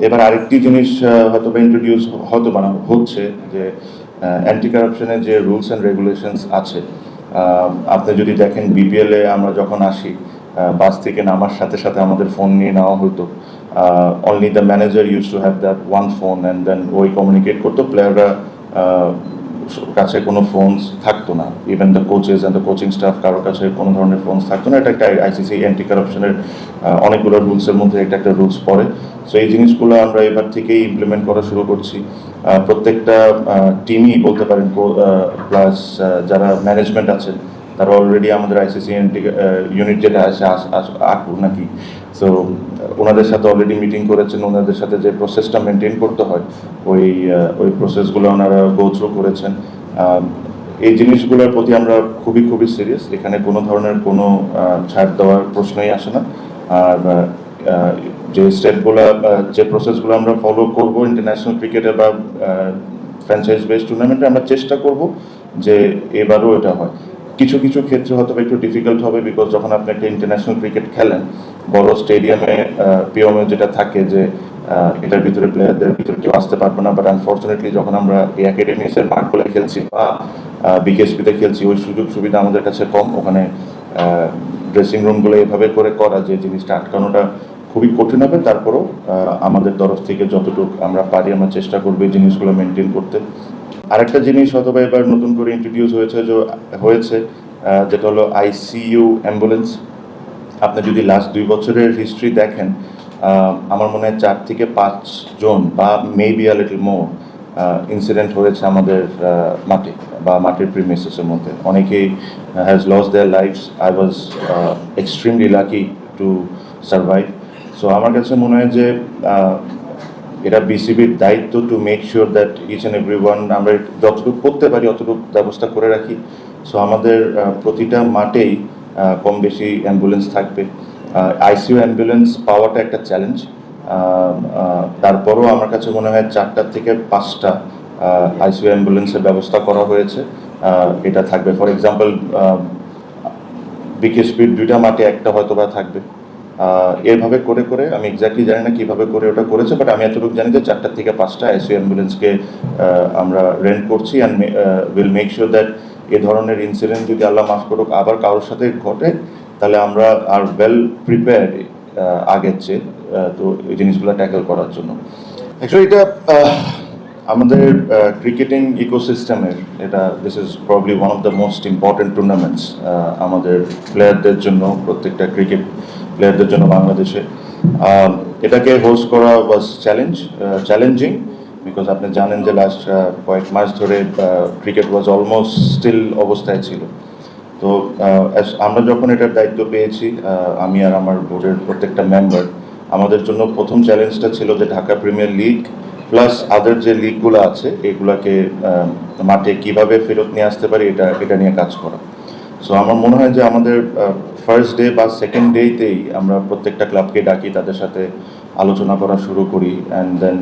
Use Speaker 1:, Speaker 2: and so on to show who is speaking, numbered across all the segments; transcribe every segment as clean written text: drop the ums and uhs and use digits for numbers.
Speaker 1: এবার আরেকটি জিনিস হয়তো বা ইন্ট্রোডিউস হয়তো বানানো হচ্ছে যে অ্যান্টি কারাপশনের যে রুলস অ্যান্ড রেগুলেশনস আছে। আপনি যদি দেখেন বিপিএলে আমরা যখন আসি বাস থেকে নামার সাথে সাথে আমাদের ফোন নিয়ে নেওয়া হতো। Only the manager use to have that one phone and then ওই কমিউনিকেট করতো, প্লেয়াররা কাছে কোনো ফোনস থাকতো না। Even the coaches and the coaching staff কারোর কাছে কোনো ধরনের ফোনস থাকতো না। এটা একটা আইসিসি অ্যান্টি কারাপশনের অনেকগুলো রুলসের মধ্যে এটা একটা রুলস পড়ে। সো এই জিনিসগুলো আমরা এবার থেকেই ইমপ্লিমেন্ট করা শুরু করছি। প্রত্যেকটা টিমই বলতে পারেন, প্লাস যারা ম্যানেজমেন্ট আছেন তারা অলরেডি আমাদের আইসিসি ইউনিট যেটা আছে আকু নাকি, সো ওনাদের সাথে অলরেডি মিটিং করেছেন। ওনাদের সাথে যে প্রসেসটা মেনটেন করতে হয় ওই প্রসেসগুলো ওনারা গো থ্রু করেছেন। এই জিনিসগুলোর প্রতি আমরা খুবই খুবই সিরিয়াস। এখানে কোনো ধরনের কোনো ছাড় দেওয়ার প্রশ্নই আসে না। আর যে স্টেপগুলো, যে প্রসেসগুলো আমরা ফলো করবো ইন্টারন্যাশনাল ক্রিকেটে বা ফ্র্যাঞ্চাইজ বেসড টুর্নামেন্টে, আমরা চেষ্টা করব যে এবারও এটা হয়। কিছু কিছু ক্ষেত্রে হয়তো একটু ডিফিকাল্ট হবে, বিকজ যখন আপনি একটা ইন্টারন্যাশনাল ক্রিকেট খেলেন বড় স্টেডিয়ামে, পিওমে যেটা থাকে যে এটার ভিতরে প্লেয়ারদের ভিতরে কেউ আসতে পারবে না। বাট আনফর্চুনেটলি যখন আমরা এই একাডেমিসের মাঠগুলো খেলছি বা বিকেএসপিতে খেলছি, ওই সুযোগ সুবিধা আমাদের কাছে কম। ওখানে ড্রেসিং রুমগুলো এভাবে করে করা যে জিনিসটা আটকানোটা খুবই কঠিন হবে। তারপরও আমাদের তরফ থেকে যতটুকু আমরা পারি আমরা চেষ্টা করবো এই জিনিসগুলো মেনটেন করতে। আরেকটা জিনিস হয়তো বা এবার নতুন করে ইন্ট্রোডিউস হয়েছে যেটা হলো আইসিইউ অ্যাম্বুলেন্স। আপনি যদি লাস্ট 2 বছরের হিস্ট্রি দেখেন, আমার মনে হয় 4 থেকে 5 জন বা maybe a little more incident হয়েছে আমাদের মাঠে বা মাঠের প্রিমিসেসের মধ্যে। অনেকেই has loss their lives. I was extremely lucky to survive. So আমার কাছে মনে হয় যে এটা বিসিবির দায়িত্ব to make sure that each and every one আমরা যতটুকু করতে পারি অতটুকু ব্যবস্থা করে রাখি। সো আমাদের প্রতিটা মাঠেই কম বেশি অ্যাম্বুলেন্স থাকবে। আইসিইউ অ্যাম্বুলেন্স পাওয়াটা একটা চ্যালেঞ্জ। তারপরও আমার কাছে মনে হয় 4টা থেকে 5টা আইসিইউ অ্যাম্বুলেন্সের ব্যবস্থা করা হয়েছে। এটা থাকবে, ফর এক্সাম্পল বিকেএসপির 2টা মাঠে একটা হয়তো বা থাকবে। এভাবে করে করে আমি এক্স্যাক্টলি জানি না কীভাবে করে ওটা করেছে, বাট আমি এতটুকু জানি যে 4টা থেকে 5টা আইসিইউ অ্যাম্বুলেন্সকে আমরা রেন্ট করছি and will make sure that এ ধরনের ইনসিডেন্ট যদি আল্লাহ মাফ করুক আবার কারোর সাথে ঘটে, তাহলে আমরা আর ওয়েল প্রিপেয়ার্ড আগের চেয়ে তো এই জিনিসগুলো ট্যাকেল করার জন্য। অ্যাকচুয়ালি এটা আমাদের ক্রিকেটিং ইকোসিস্টেমের this is probably one of the most important tournaments আমাদের প্লেয়ারদের জন্য, প্রত্যেকটা ক্রিকেট প্লেয়ারদের জন্য বাংলাদেশে। এটাকে হোস্ট করা ওয়াজ চ্যালেঞ্জিং, বিকজ আপনি জানেন যে লাস্ট কয়েক মাস ধরে ক্রিকেট ওয়াজ অলমোস্ট স্টিল অবস্থায় ছিল। তো আমরা যখন এটার দায়িত্ব পেয়েছি, আমি আর আমার বোর্ডের প্রত্যেকটা মেম্বার, আমাদের জন্য প্রথম চ্যালেঞ্জটা ছিল যে ঢাকা প্রিমিয়ার লিগ প্লাস আদার যে লিগগুলো আছে এগুলাকে মাঠে কিভাবে ফেরত নিয়ে আসতে পারি এটা নিয়ে কাজ করা। সো আমার মনে হয় যে আমাদের ফার্স্ট ডে বা সেকেন্ড ডেতেই আমরা প্রত্যেকটা ক্লাবকে ডাকি, তাদের সাথে আলোচনা করা শুরু করি, and then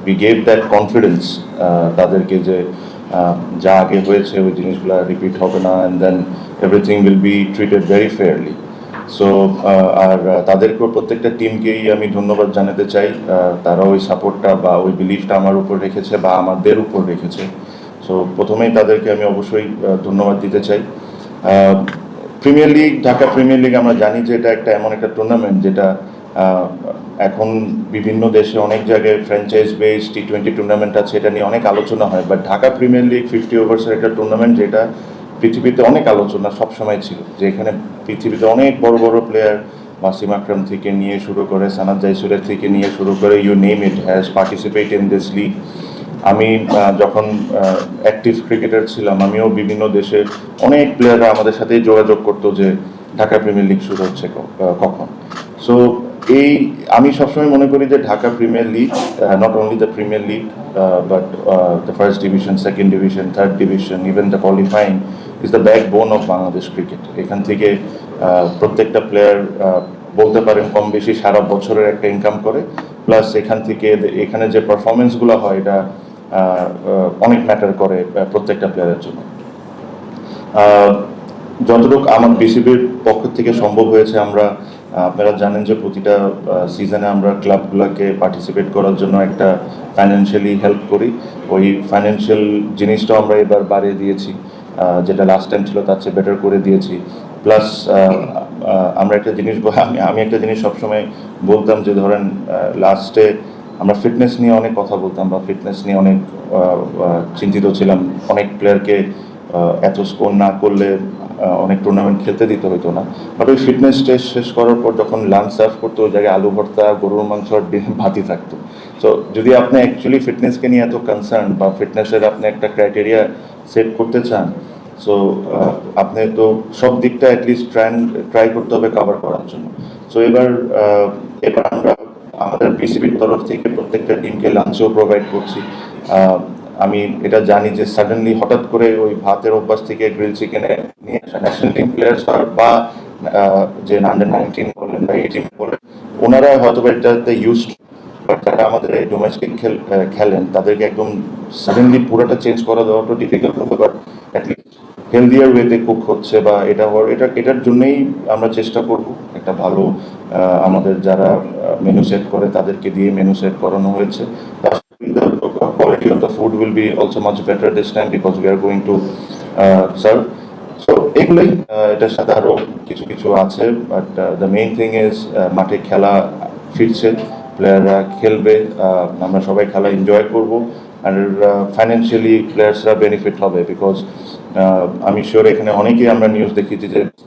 Speaker 1: we gave that confidence তাদেরকে যে যা আগে হয়েছে ওই জিনিসগুলো রিপিট হবে না, and then everything will be treated very fairly. So আর তাদেরকেও প্রত্যেকটা টিমকেই আমি ধন্যবাদ জানাতে চাই। তারা ওই সাপোর্টটা বা ওই বিলিফটা আমার উপর রেখেছে বা আমাদের উপর রেখেছে। সো প্রথমেই তাদেরকে আমি অবশ্যই ধন্যবাদ দিতে চাই। Premier league, Dhaka premier league আমরা জানি যে এটা একটা এমন একটা টুর্নামেন্ট যেটা এখন বিভিন্ন দেশে অনেক জায়গায় ফ্র্যাঞ্চাইজ বেসড T20 টুর্নামেন্ট আছে, এটা নিয়ে অনেক আলোচনা হয়। বাট ঢাকা প্রিমিয়ার লিগ 50 ওভার্সের একটা টুর্নামেন্ট যেটা পৃথিবীতে অনেক আলোচনা সবসময় ছিল, যে এখানে পৃথিবীতে অনেক বড় বড় প্লেয়ার, ওয়াসিম আকরাম থেকে নিয়ে শুরু করে সানাত জায়সুরের থেকে নিয়ে শুরু করে you name it has participate in this league. আমি যখন অ্যাক্টিভ ক্রিকেটার ছিলাম আমিও বিভিন্ন দেশের অনেক প্লেয়াররা আমাদের সাথেই যোগাযোগ করতো যে ঢাকা প্রিমিয়ার লিগ শুরু হচ্ছে কখন। সো আমি সবসময় মনে করি যে Dhaka premier league, not only the premier league but the first division, second division, third division, even the qualifying is the backbone of Bangladesh cricket. এখান থেকে প্রত্যেকটা প্লেয়ার বলতে পারেন কম বেশি সারা বছরের একটা ইনকাম করে, প্লাস এখান থেকে এখানে যে পারফরমেন্সগুলো হয় এটা অনেক ম্যাটার করে প্রত্যেকটা প্লেয়ারের জন্য। যতটুকু আমার বিসিবির পক্ষ থেকে সম্ভব হয়েছে আমরা আপনারা জানেন যে প্রতিটা সিজনে আমরা ক্লাবগুলোকে পার্টিসিপেট করার জন্য একটা ফাইন্যান্সিয়ালি হেল্প করি। ওই ফাইন্যান্সিয়াল জিনিসটাও আমরা এবার বাড়িয়ে দিয়েছি, যেটা লাস্ট টাইম ছিল তার চেয়ে বেটার করে দিয়েছি। প্লাস আমরা একটা জিনিস আমি একটা জিনিস সবসময় বলতাম যে ধরেন লাস্টে আমরা ফিটনেস নিয়ে অনেক কথা বলতাম বা ফিটনেস নিয়ে অনেক চিন্তিত ছিলাম। অনেক প্লেয়ারকে এত স্কোর না করলে অনেক টুর্নামেন্ট খেলতে দিতে হতো না। বাট ওই ফিটনেস টেস্ট শেষ করার পর যখন লাঞ্চ সার্ভ করতো ওই জায়গায় আলু ভর্তা, গরুর মাংস আর ভাতই থাকতো। সো যদি আপনি অ্যাকচুয়ালি ফিটনেসকে নিয়ে এত কনসার্ন বা ফিটনেসের আপনি একটা ক্রাইটেরিয়া সেট করতে চান, সো আপনি তো সব দিকটা অ্যাটলিস্ট ট্রাই করতে হবে কভার করার জন্য। সো এবার আমরা আমাদের পিসিবির তরফ থেকে প্রত্যেকটা টিমকে লাঞ্চও প্রোভাইড করছি। আমি এটা জানি যে সাডেনলি হঠাৎ করে ওই ভাতের অভ্যাস থেকে গ্রিল চিকেনে নিয়ে আসা ন্যাশনাল টিম প্লেয়ার্স বা যে আন্ডার-19 বলেন বা 18 বলেন, ওনারা হয়তো এটাতে ইউজড, বাট যারা আমাদের এই ডোমেস্টিক খেলেন তাদেরকে একদম সাডেনলি পুরোটা চেঞ্জ করা দেওয়াটা ডিফিকাল্ট হবে। বাট অ্যাটলিস্ট হেলদিয়ার ওয়েতে কুক হচ্ছে বা এটার জন্যই আমরা চেষ্টা করব একটা ভালো আমাদের যারা মেনু সেট করে তাদেরকে দিয়ে মেনু সেট করানো হয়েছে। The quality of the food will be also much better this time because we are going to serve. So এগুলোই, এটার সাথে আরও কিছু কিছু আছে, but the main thing is মাঠে খেলা ফিরছে, প্লেয়াররা খেলবে, আমরা সবাই খেলা এনজয় করব, আর ফাইন্যান্সিয়ালি প্লেয়ার্সরা বেনিফিট হবে। বিকজ আমি শিওর এখানে অনেকেই আমরা নিউজ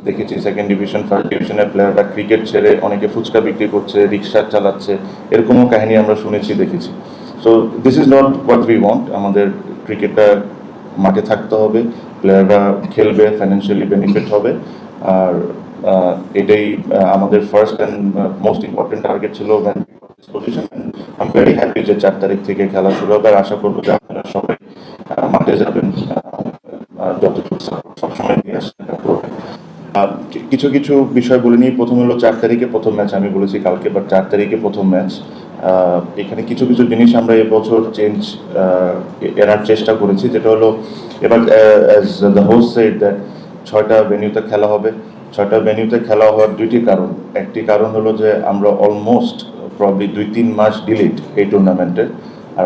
Speaker 1: দেখেছি সেকেন্ড ডিভিশন ফার্স্ট ডিভিশনের প্লেয়াররা ক্রিকেট ছেড়ে অনেকে ফুচকা বিক্রি করছে, রিক্সা চালাচ্ছে, এরকমও কাহিনী আমরা শুনেছি, দেখেছি। So this is not what we want. আমাদের ক্রিকেটটা মাঠে থাকতে হবে, প্লেয়াররা খেলবে, ফাইন্যান্সিয়ালি বেনিফিট হবে, আর এটাই আমাদের first and most important target ছিল পজিশন। আমি ভেরি হ্যাপি যে 4 তারিখ থেকে খেলা শুরু হবে, আর আশা করবো যে আপনারা সবাই মাঠে যাবেন, যতটুকু সবসময় দিয়ে আসবেন। কিছু কিছু বিষয় বলে নিই। প্রথম হলো 4 তারিখে প্রথম ম্যাচ, আমি বলেছি কালকে, বাট 4 তারিখে প্রথম ম্যাচ। এখানে কিছু কিছু জিনিস আমরা এবছর এনার চেষ্টা করেছি, যেটা হলো এবার as the host said that 6টা ভেন্যুতে খেলা হবে। 6টা ভেন্যুতে খেলা হওয়ার দুইটি কারণ। একটি কারণ হলো যে আমরা অলমোস্ট প্রবলি 2-3 মাস ডিলেড এই টুর্নামেন্টের, আর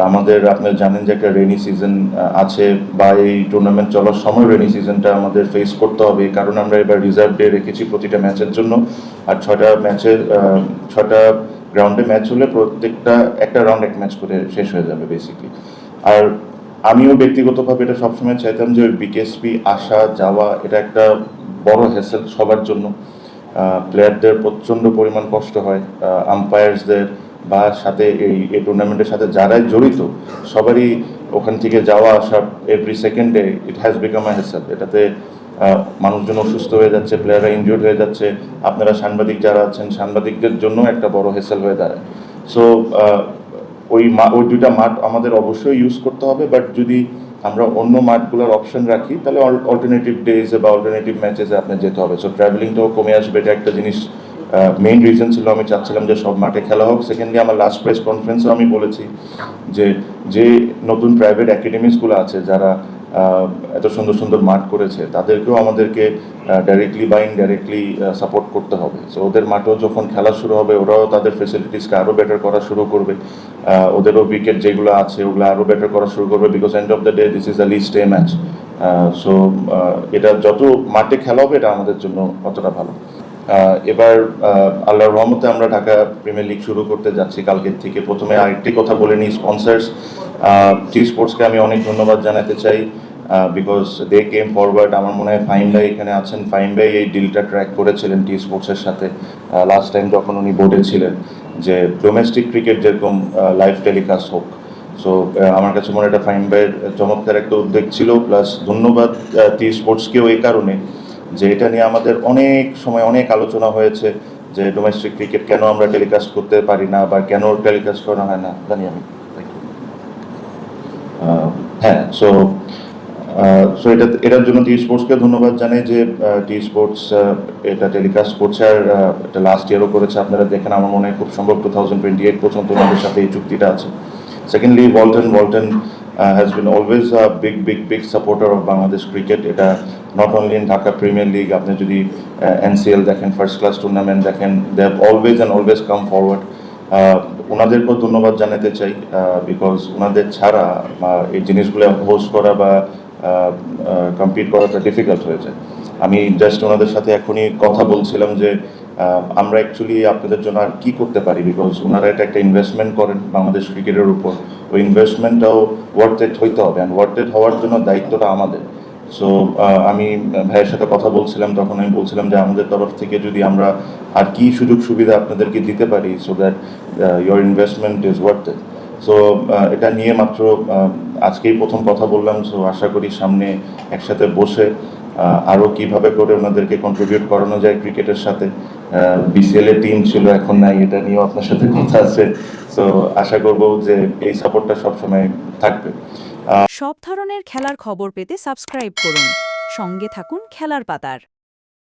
Speaker 1: আপনারা জানেন যে একটা রেনি সিজন আছে, বা এই টুর্নামেন্ট চলার সময় রেনি সিজনটা আমাদের ফেস করতে হবে। এই কারণে আমরা এবার রিজার্ভ ডে রেখেছি প্রতিটা ম্যাচের জন্য। আর 6টা গ্রাউন্ডে ম্যাচ হলে প্রত্যেকটা একটা রাউন্ড এক ম্যাচ করে শেষ হয়ে যাবে বেসিকলি। আর আমিও ব্যক্তিগতভাবে এটা সবসময় চাইতাম যে ওই বিকেএসপি আসা যাওয়া এটা একটা বড় হ্যাসেল সবার জন্য। প্লেয়ারদের প্রচণ্ড পরিমাণ কষ্ট হয়, আম্পায়ার্সদের বা সাথে এই টুর্নামেন্টের সাথে যারাই জড়িত সবারই ওখান থেকে যাওয়া আসা এভরি সেকেন্ডে it has become a hassle. এটাতে মানুষজন অসুস্থ হয়ে যাচ্ছে, প্লেয়াররা ইনজুর্ড হয়ে যাচ্ছে, আপনারা সাংবাদিক যারা আছেন সাংবাদিকদের জন্য একটা বড় হ্যাসেল হয়ে দাঁড়ায়। সো ওই 2টা মাঠ আমাদের অবশ্যই ইউজ করতে হবে, বাট যদি আমরা অন্য মাঠগুলোর অপশন রাখি তাহলে অল্টারনেটিভ ডেজে বা অল্টারনেটিভ ম্যাচেসে আপনার যেতে হবে। সো ট্রাভেলিংটাও কমে আসবে, এটা একটা জিনিস। মেইন রিজন ছিল আমি চাচ্ছিলাম যে সব মাঠে খেলা হোক। সেকেন্ডলি আমার লাস্ট প্রেস কনফারেন্সেও আমি বলেছি যে নতুন প্রাইভেট একাডেমিসগুলো আছে যারা এত সুন্দর সুন্দর মাঠ করেছে তাদেরকেও আমাদেরকে ডাইরেক্টলি বা ইনডাইরেক্টলি সাপোর্ট করতে হবে। সো ওদের মাঠেও যখন খেলা শুরু হবে ওরাও তাদের ফেসিলিটিসকে আরও বেটার করা শুরু করবে, ওদেরও উইকেট যেগুলো আছে ওগুলো আরও বেটার করা শুরু করবে, because end of the day this is a list A match. So এটা যত মাঠে খেলা হবে এটা আমাদের জন্য অতটা ভালো। এবার আল্লাহর রহমতে আমরা ঢাকা প্রিমিয়ার লিগ শুরু করতে যাচ্ছি কালকের থেকে। প্রথমে আরেকটি কথা বলে নিই, স্পন্সার্স টি স্পোর্টসকে আমি অনেক ধন্যবাদ জানাতে চাই, বিকজ দে কেম ফরওয়ার্ড। আমার মনে হয় ফাহিম ভাই এখানে আছেন, ফাহিম ভাই এই ডিলটা ট্র্যাক করেছিলেন টি স্পোর্টসের সাথে লাস্ট টাইম যখন উনি বোর্ডে ছিলেন, যে ডোমেস্টিক ক্রিকেট যেরকম লাইভ টেলিকাস্ট হোক। সো আমার কাছে মনে হয় এটা ফাহিম ভাইয়ের চমৎকার একটা উদ্যোগ ছিল। প্লাস ধন্যবাদ টি স্পোর্টসকেও এই কারণে যে এটা নিয়ে আমাদের অনেক সময় অনেক আলোচনা হয়েছে যে ডোমেস্টিক ক্রিকেট কেন আমরা টেলিকাস্ট করতে পারি না বা কেন টেলিকাস্ট করা হয় না, জানি আমি। হ্যাঁ, সো এটার জন্য টি স্পোর্টসকে ধন্যবাদ জানাই যে টি স্পোর্টস এটা টেলিকাস্ট করছে, আর এটা লাস্ট ইয়ারও করেছে। আপনারা দেখেন, আমার মনে হয় খুব সম্ভব 2028 পর্যন্ত ওনাদের সাথে এই চুক্তিটা আছে। Secondly Walton has been always a big supporter of Bangladesh cricket. এটা not only in Dhaka Premier League, আপনি যদি NCL দেখেন, ফার্স্ট ক্লাস টুর্নামেন্ট দেখেন, they have always come forward. ওনাদেরকেও ধন্যবাদ জানাতে চাই, বিকজ ওনাদের ছাড়া এই জিনিসগুলো হোস্ট করা বা কম্পিট করাটা ডিফিকাল্ট হয়ে যায়। আমি জাস্ট ওনাদের সাথে এখনই কথা বলছিলাম যে আমরা অ্যাকচুয়ালি আপনাদের জন্য আর কী করতে পারি, বিকজ ওনারা এটা একটা ইনভেস্টমেন্ট করেন বাংলাদেশ ক্রিকেটের উপর। ওই ইনভেস্টমেন্টটাও ওয়ার্থেড হইতে হবে, অ্যান্ড ওয়ার্থেড হওয়ার জন্য দায়িত্বটা আমাদের। সো আমি ভাইয়ের সাথে কথা বলছিলাম, তখন আমি বলছিলাম যে আমাদের তরফ থেকে যদি আমরা আর কি সুযোগ সুবিধা আপনাদেরকে দিতে পারি, so that your investment is worth it. So এটা নিয়ে মাত্র আজকেই প্রথম কথা বললাম। সো আশা করি সামনে একসাথে বসে আরও কীভাবে করে ওনাদেরকে কন্ট্রিবিউট করানো যায় ক্রিকেটের সাথে। বিসিএল-এ টিম ছিল, এখন নাই, এটা নিয়েও আপনার সাথে কথা আছে। সো আশা করব যে এই সাপোর্টটা সবসময় থাকবে।
Speaker 2: সব ধরনের খেলার খবর পেতে সাবস্ক্রাইব করুন। সঙ্গে থাকুন খেলার পাতার।